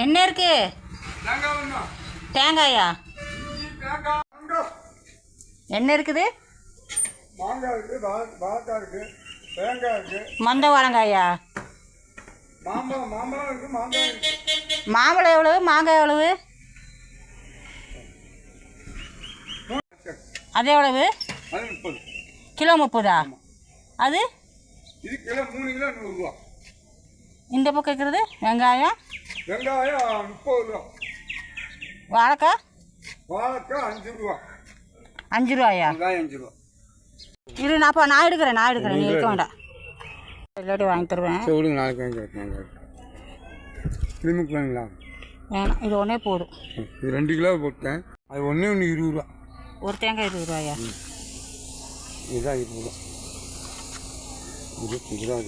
என்ன இருக்கு? தேங்காயா? என்ன இருக்குது? மாங்காய் இருக்குது, வாழைக்காய் இருக்குது, தேங்காய் இருக்குது. மொந்த வாழங்காயா? மாம்பழம் இருக்குது, மாங்காய் இருக்குது. மாம்பழம் எவ்வளவு? மாங்காய் எவ்வளவு? அது எவ்வளவு? அது 30. கிலோ 30ஆ? அது இது கிலோ 3 கிலோ 100 ரூபா. இந்த பக்கம் இருக்கிறது வெங்காயம் 30 ரூபா. வாழைக்காய் 5 ரூபா. 5 ரூபாயா? 5 ரூபா. இரு, நான் எடுக்கிறேன் நீ இருக்க வேண்டாம். இல்லாட்டி வாங்கி தருவேன். சரி விடுங்க, நாளைக்கு வாங்கி வைப்பாங்க. கிளிமுக்கு வாங்கிங்களா? வேணாம், இது ஒன்றே போதும். இது 2 கிலோ போட்டேன். அது ஒன்று 20 ரூபா. ஒரு தேங்காய் 20 ரூபாயா? இதுதான் 20 ரூபா. 20 ரூபா.